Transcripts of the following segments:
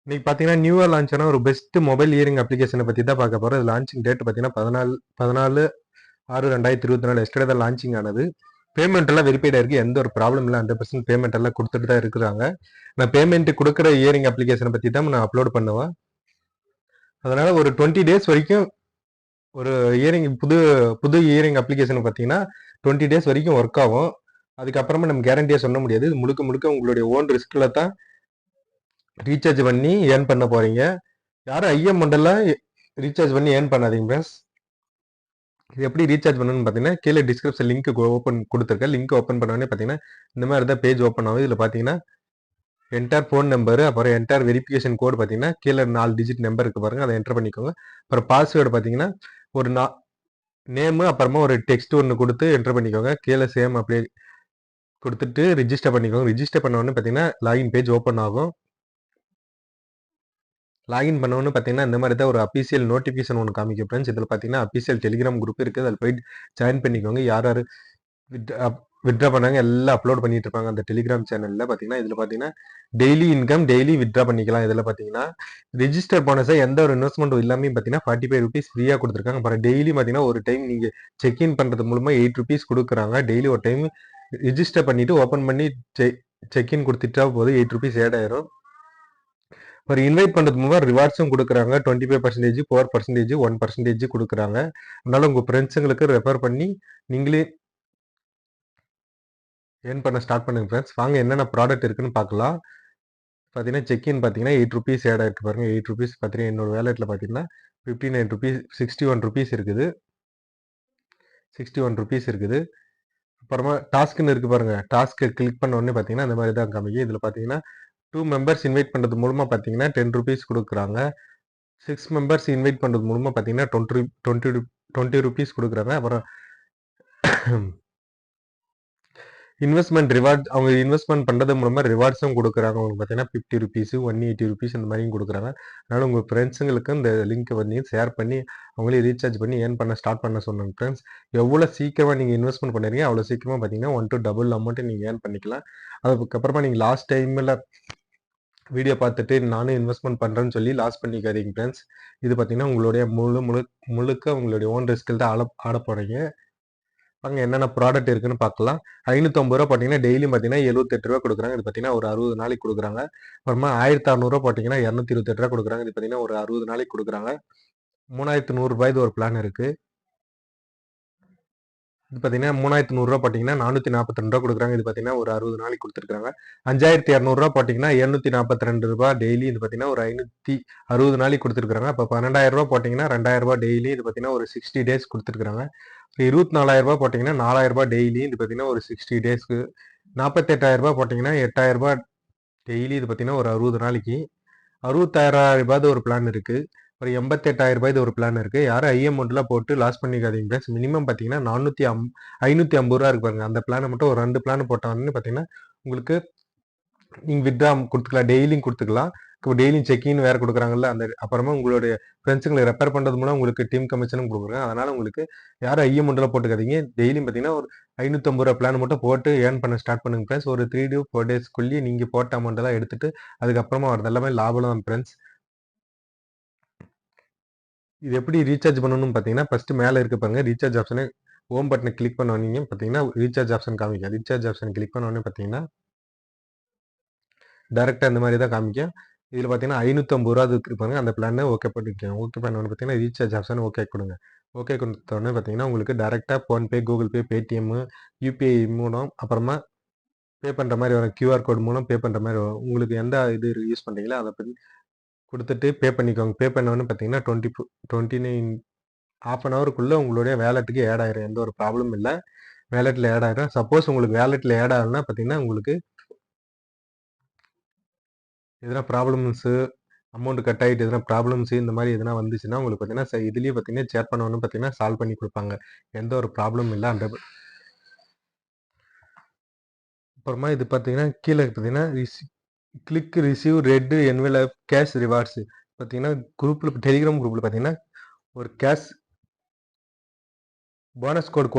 இன்னைக்கு பார்த்தீங்கன்னா, நியூவா லான்ச் ஆன ஒரு பெஸ்ட் மொபைல் இயரிங் அப்ளிகேஷன பத்தி தான் பார்க்க போறோம். இது லான்ச்சிங் டேட் பார்த்தீங்கன்னா, 14/6/2024 எஸ்டர்டே தான் லான்ச்சிங் ஆனது. பேமெண்ட் எல்லாம் வெரிஃபைட் ஆயிருக்கு. எந்த ஒரு ப்ராப்ளம் இல்ல. 100% பேமெண்ட் எல்லாம் குடுத்துட்டு தான் இருக்குறாங்க. நான் பேமெண்ட் குடுக்குற இயரிங் அப்ளிகேஷன பத்தி தான் நான் அப்லோட் பண்ணுவேன். அதனால ஒரு 20 டேஸ் வரைக்கும் ஒரு இயரிங் புது புது இயரிங் அப்ளிகேஷன் பார்த்தீங்கன்னா, 20 டேஸ் வரைக்கும் ஒர்க் ஆகும். அதுக்கப்புறமா நம்ம கேரண்டியா சொல்ல முடியாது. இது முழுக்க முழுக்க உங்களுடைய ஓன் ரிஸ்க்ல தான் ரீசார்ஜ் பண்ணி ஏர்ன் பண்ண போறீங்க. யாரும் அமௌண்ட்டெல்லாம் ரீசார்ஜ் பண்ணி ஏர்ன் பண்ணாதீங்க ஃப்ரெண்ட்ஸ். இது எப்படி ரீசார்ஜ் பண்ணணும்னு பார்த்தீங்கன்னா, கீழே டிஸ்கிரிப்ஷன் லிங்க் ஓப்பன் குடுத்துருக்கேன். லிங்க் ஓப்பன் பண்ண உடனே பார்த்தீங்கன்னா, இந்த மாரி தான் பேஜ் ஓப்பன் ஆகும். இதுல பார்த்தீங்கன்னா, என்டர் ஃபோன் நம்பரு, அப்புறம் என்டர் வெரிஃபிகேஷன் கோட் பார்த்தீங்கன்னா, கீழ 4 டிஜிட் நம்பர் இருக்கு பாருங்க. அத என்டர் பண்ணிக்கோங்க. அப்புறம் பாஸ்வேர்ட் பார்த்தீங்கன்னா, ஒரு நேமு அப்புறமா ஒரு டெக்ஸ்ட் ஒண்ணு குடுத்து என்டர் பண்ணிக்கோங்க. கீழ சேம் அப்படியே குடுத்துட்டு ரிஜிஸ்டர் பண்ணிக்கோங்க. ரிஜிஸ்டர் பண்ண உடனே பார்த்தீங்கன்னா, லாகின் பேஜ் ஓப்பன் ஆகும். லாகின் பண்ண உடனே பார்த்தீங்கன்னா, இந்த மாரி தான் ஒரு அபிஷியல் நோட்டிஃபிகேஷன் ஒண்ணு காமிக்கும் ஃப்ரெண்ட்ஸ். இதுல பார்த்தீங்கன்னா, அபிஷியல் டெலிகிராம் குரூப் இருக்கு. அதுல போய் ஜாயின் பண்ணிக்கோங்க. யார் யாரு வித்ட்ரா பண்ணாங்க எல்லாம் அப்லோட் பண்ணிட்டு இருப்பாங்க அந்த டெலிகிராம் சேனல்ல பார்த்தீங்கன்னா, இதுல பார்த்தீங்கன்னா, டெய்லி இன்கம் டெய்லி வித்ட்ரா பண்ணிக்கலாம். இதுல பார்த்தீங்கன்னா, ரிஜிஸ்டர் போனஸா எந்த ஒரு இன்வெஸ்ட்மென்ட்டும் இல்லாம பார்த்தீங்கன்னா, ₹45 ஃப்ரீயா குடுத்துருக்காங்க. அப்புறம் டெய்லி பார்த்தீங்கன்னா, ஒரு டைம் நீங்க செக் இன் பண்றது மூலமா ₹8 குடுக்குறாங்க. டெய்லி ஒரு டைம் ரிஜிஸ்டர் பண்ணிட்டு ஓப்பன் பண்ணி செக் இன் குடுத்துட்டா போதும் ₹8 ஆட் ஆயிரும். ஒரு இன்வைட் பண்றது மூலமா ரிவார்ட்ஸும் குடுக்குறாங்க. 25%, 4%, 1% குடுக்குறாங்க. அதனால உங்க ஃப்ரெண்ட்ஸுங்களுக்கு ரெஃபர் பண்ணி நீங்களே ஏர்ன் பண்ண ஸ்டார்ட் பண்ணுங்க ஃப்ரெண்ட்ஸ். வாங்க என்னென்ன ப்ராடக்ட் இருக்குன்னு பார்க்கலாம். பார்த்தீங்கன்னா, செக் இன் பார்த்தீங்கன்னா ₹8 ஆட் ஆயிருக்கு பாருங்க. ₹8 பார்த்தீங்கன்னா, என்னோட வாலெட்ல பார்த்தீங்கன்னா, ₹59 ₹61 இருக்குது. ₹61 இருக்குது. அப்புறமா டாஸ்க்ன்னு இருக்கு பாருங்க. டாஸ்க்க கிளிக் பண்ண உடனே பார்த்தீங்கன்னா, இந்த மாரி தான் காமிக்கும். இதுல பார்த்தீங்கன்னா, 2 மெம்பர்ஸ் இன்வைட் பண்றது மூலமா பார்த்தீங்கன்னா, ₹10 குடுக்குறாங்க. 6 மெம்பர்ஸ் இன்வைட் பண்றது மூலமா பார்த்தீங்கன்னா, 20 குடுக்குறாங்க. அப்புறம் இன்வெஸ்ட்மென்ட் ரிவார்ட் அவங்க இன்வெஸ்ட்மென்ட் பண்றது மூலமா ரிவார்ட்ஸும் குடுக்குறாங்க. உங்களுக்கு பார்த்தீங்கன்னா, ₹50 ₹180 இந்த மாரியும் குடுக்குறாங்க. அதனால உங்க ஃப்ரெண்ட்ஸுங்களுக்கு இந்த லிங்க் வந்து ஷேர் பண்ணி, அவங்களே ரீசார்ஜ் பண்ணி ஏர்ன் பண்ண ஸ்டார்ட் பண்ண சொல்லுங்க ஃப்ரெண்ட்ஸ். எவ்வளோ சீக்கிரமா நீங்க இன்வெஸ்ட்மென்ட் பண்ணுறீங்க, அவ்வளோ சீக்கிரமா பார்த்தீங்கன்னா, 1 டூ டபுள் அமௌண்ட் நீங்க ஏர்ன் பண்ணிக்கலாம். அதுக்கப்புறமா நீங்க லாஸ்ட் டைம்ல வீடியோ பார்த்துட்டு நானும் இன்வெஸ்ட்மென்ட் பண்றேன்னு சொல்லி லாஸ் பண்ணிக்காதீங்க ஃப்ரெண்ட்ஸ். இது பார்த்தீங்கன்னா, உங்களுடைய முழுக்க உங்களுடைய ஓன் ரிஸ்க்ல தான் ஆடப் போறீங்க. வாங்க என்னென்ன ப்ராடக்ட் இருக்குன்னு பார்க்கலாம். ₹550 போட்டீங்கன்னா, டெய்லியும் பார்த்தீங்கன்னா ₹78 குடுக்குறாங்க. இது பார்த்தீங்கன்னா, ஒரு 60 நாளைக்கு குடுக்குறாங்க. அப்புறமா ₹1600 போட்டீங்கன்னா, ₹228 குடுக்குறாங்க. இது பார்த்தீங்கன்னா, ஒரு 60 நாளைக்கு குடுக்குறாங்க. ₹3100 இது ஒரு பிளான் இருக்கு. இது பார்த்தீங்கன்னா, ₹3100 போட்டீங்கன்னா, ₹442 குடுக்குறாங்க. இது பார்த்தீங்கன்னா, ஒரு 60 நாளைக்கு குடுத்துருக்காங்க. ₹5200 போட்டீங்கன்னா, ₹742 டெய்லி. இது பார்த்தீங்கன்னா, ஒரு 560 நாளைக்கு குடுத்துருக்காங்க. அப்ப ₹12000 போட்டீங்கன்னா, ₹2000 டெய்லி. இது பார்த்தீங்கன்னா, ஒரு 60 டேஸ் குடுத்துருக்காங்க. ₹24,000 போட்டீங்கன்னா, ₹4000 டெய்லி. இது பார்த்தீங்கன்னா, ஒரு 60 டேஸ்க்கு. ₹48,000 போட்டீங்கன்னா, ₹8000 டெய்லி. இது பார்த்தீங்கன்னா, ஒரு 60 நாளைக்கு. ₹66,000 ஒரு பிளான் இருக்கு. ஒரு ₹88,000 இது ஒரு பிளான் இருக்கு. யாரும் அமௌண்ட்லாம் போட்டு லாஸ் பண்ணிக்காதீங்க ஃப்ரெண்ட்ஸ். மினிமம் பார்த்தீங்கன்னா, ₹550 இருக்கு பாருங்க. அந்த பிளான மட்டும் ஒரு 2 பிளான் போட்டோம்னு பார்த்தீங்கன்னா, உங்களுக்கு நீங்க வித்ட்ரா குடுத்துக்கலாம். டெய்லியும் குடுத்துக்கலாம். டெய்லியும் செக் இன் வேற குடுக்குறாங்கல்ல. அந்த அப்புறமா உங்களுடைய ஃப்ரெண்ட்ஸுங்கள ரெஃபர் பண்றது மூலம் உங்களுக்கு டீம் கமிஷனும் குடுக்குறாங்க. அதனால உங்களுக்கு யாரும் அமௌண்ட்லாம் போட்டுக்காதீங்க. டெய்லியும் பார்த்தீங்கன்னா, ஒரு ₹550 பிளான் மட்டும் போட்டு ஏர்ன் பண்ண ஸ்டார்ட் பண்ணுங்க ஃப்ரெண்ட்ஸ். ஒரு 3 டூ 4 டேஸ்க்குள்ளேயே நீங்க போட்ட அமௌண்ட்டெல்லாம் எடுத்துட்டு, அதுக்கப்புறமா வரது எல்லாமே லாபம் தான் ஃப்ரெண்ட்ஸ். இது எப்படி ரீசார்ஜ் பண்ணணும்னு பார்த்தீங்கன்னா, ஃபர்ஸ்ட் மேல இருக்கு பாருங்க. ரீசார்ஜ் ஆப்ஷன ஹோம் பட்டன கிளிக் பண்ண உடனே பார்த்தீங்கன்னா, ரீசார்ஜ் ஆப்ஷன் காமிக்கும். ரீசார்ஜ் ஆப்ஷன் கிளிக் பண்ண உடனே பார்த்தீங்கன்னா, டைரக்ட்டா இந்த மாரி தான் காமிக்கும். இதுல பார்த்தீங்கன்னா, ₹550 இருக்கு பாருங்க. அந்த பிளான ஓகே பண்ணிக்கோங்க. ஓகே பண்ண உடனே பார்த்தீங்கன்னா, ரீசார்ஜ் ஆப்ஷன் ஓகே குடுங்க. ஓகே குடுத்த உடனே பார்த்தீங்கன்னா, உங்களுக்கு டைரக்ட்டா PhonePe, Google Pay, Paytm, UPI மூலம் அப்புறமா பே பண்ற மாரி வரும். கியூஆர் கோட் மூலம் பே பண்ற மாரி வரும். உங்களுக்கு எந்த இது யூஸ் பண்றீங்களோ அத குடுத்துட்டு பே பண்ணிக்கோங்க. பே பண்ண உடனே பார்த்தீங்கன்னா, 29 1/2 அன் ஹவருக்குள்ள உங்களுடைய வாலெட்டுக்கு ஆட் ஆயிரும். எந்த ஒரு ப்ராப்ளமும் இல்ல. வாலெட்ல ஆட் ஆயிரும். சப்போஸ் உங்களுக்கு வாலெட்ல ஆட் ஆகலன்னா பார்த்தீங்கன்னா, உங்களுக்கு எதனா ப்ராப்ளம்ஸு அமௌண்ட் கட் ஆயிட்டு எதனா ப்ராப்ளம்ஸ் இந்த மாரி எதனா வந்துச்சுன்னா, உங்களுக்கு பார்த்தீங்கன்னா, இதுலயே பார்த்தீங்கன்னா, சேட் பண்ண உடனே பார்த்தீங்கன்னா, சால்வ் பண்ணி குடுப்பாங்க. எந்த ஒரு ப்ராப்ளமும் இல்ல. அப்புறமா இது பார்த்தீங்கன்னா, கீழ பார்த்தீங்கன்னா, click receive red envelope cash rewards பார்த்தீங்கன்னா, டெலிகிராம் குரூப்ல பார்த்தீங்கன்னா, ஒரு கேஷ் போனஸ் கோடு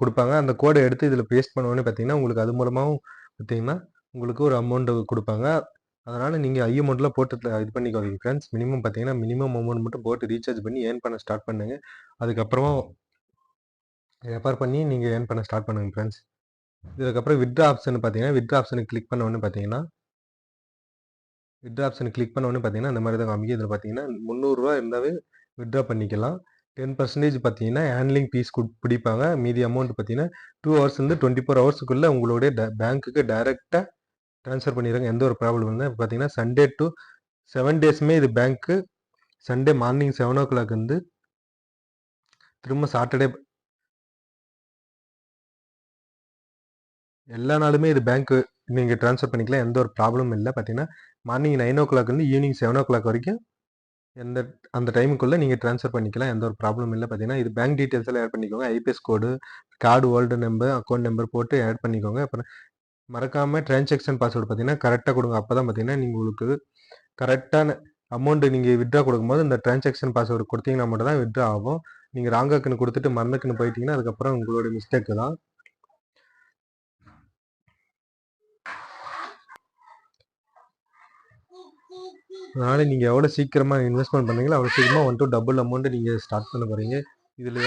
குடுப்பாங்க. அந்த கோட எடுத்து இதில பேஸ்ட் பண்ண உடனே பார்த்தீங்கன்னா, உங்களுக்கு அது மூலமாவும் பார்த்தீங்கன்னா, உங்களுக்கு ஒரு அமௌண்ட் குடுப்பாங்க. அதனால் நீங்கள் ஐ அமௌண்ட்டில் போட்டு இது பண்ணிக்கோங்க ஃப்ரெண்ட்ஸ். மினிமம் பார்த்தீங்கன்னா மினிமம் அமௌண்ட் மட்டும் போட்டு ரீசார்ஜ் பண்ணி ஏர்ன் பண்ண ஸ்டார்ட் பண்ணுங்கள். அதுக்கப்புறமா ரெஃபர் பண்ணி நீங்கள் ஏர்ன் பண்ண ஸ்டார்ட் பண்ணுங்கள் ஃப்ரெண்ட்ஸ். இதுக்கப்புறம் வித்ட்ரா ஆப்ஷன் பார்த்தீங்கன்னா வித்ட்ரா ஆப்ஷனுக்கு கிளிக் பண்ண உடனே பார்த்தீங்கன்னா இந்த மாதிரி தான் காமிக்கும். இதில் பார்த்தீங்கன்னா 300 ரூபா இருந்தாவே வித்ட்ரா பண்ணிக்கலாம். 10% பார்த்தீங்கன்னா ஹேண்ட்லிங் ஃபீஸ் பிடிப்பாங்க. மீதி அமௌண்ட் பார்த்தீங்கன்னா 2 ஹவர்ஸ்லேருந்து 24 ஹவர்ஸுக்குள்ளே உங்களுடைய பேங்க்குக்கு டைரெக்டாக ட்ரான்ஸ்ஃபர் பண்ணிடுறாங்க. எந்த ஒரு ப்ராப்ளம் இல்லை. பார்த்தீங்கன்னா சண்டே டு 7 டேஸுமே இது பேங்க்கு சண்டே மார்னிங் 7 o'clock வந்து திரும்ப சாட்டர்டே எல்லா நாளுமே இது பேங்க்கு நீங்கள் ட்ரான்ஸ்ஃபர் பண்ணிக்கலாம். எந்த ஒரு ப்ராப்ளமும் இல்லை. பார்த்தீங்கன்னா மார்னிங் 9 o'clock வந்து ஈவினிங் 7 o'clock வரைக்கும் அந்த டைமுக்குள்ளே நீங்கள் ட்ரான்ஸ்ஃபர் பண்ணிக்கலாம். எந்த ஒரு ப்ராப்ளம் இல்லை. பார்த்தீங்கன்னா இது பேங்க் டீட்டெயில்ஸ் எல்லாம் ஆட் பண்ணிக்கோங்க. IPS code, card holder number, account number போட்டு ஆட் பண்ணிக்கோங்க. அப்புறம் மறக்காமல் டிரான்சாக்ஷன் பாஸ்வேர்டு பார்த்தீங்கன்னா கரெக்டாக கொடுங்க. அப்போ தான் பார்த்தீங்கன்னா நீங்கள் உங்களுக்கு கரெக்டான அமௌண்ட்டு நீங்கள் வித்ட்ரா கொடுக்கும்போது இந்த டிரான்சாக்ஷன் பாஸ்வேர்டு கொடுத்தீங்கன்னா மட்டும் தான் வித்ட்ரா ஆகும். நீங்கள் ராங்காக்குன்னு கொடுத்துட்டு மறந்துக்குன்னு போயிட்டீங்கன்னா அதுக்கப்புறம் உங்களோட மிஸ்டேக்கு தான். அதனால் நீங்கள் எவ்வளோ சீக்கிரமாக இன்வெஸ்ட்மெண்ட் பண்ணீங்களோ அவ்வளோ சீக்கிரமாக 1 to டபுள் அமௌண்ட்டு நீங்கள் ஸ்டார்ட் பண்ண போகிறீங்க. இதில்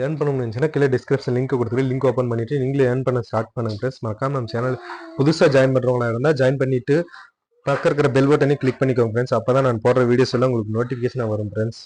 ஏர்ன் பண்ணணும்னு நினச்சின்னா கீழே டிஸ்கிரிப்ஷன் லிங்க் கொடுத்துருக்கு. லிங்க் ஓப்பன் பண்ணிவிட்டு நீங்களே ஏர்ன் பண்ண ஸ்டார்ட் பண்ணுங்க ஃப்ரெண்ட்ஸ். மறக்காம நம்ம சேனல் புதுசாக ஜாயின் பண்ணுறவங்களா இருந்தால் ஜாயின் பண்ணிவிட்டு பக்கம் இருக்கிற பெல் பட்டனே கிளிக் பண்ணிக்கோங்க ஃப்ரெண்ட்ஸ். அப்போ தான் நான் போடுற வீடியோஸ் எல்லாம் உங்களுக்கு நோட்டிஃபிகேஷனாக வரும் ஃப்ரெண்ட்ஸ்.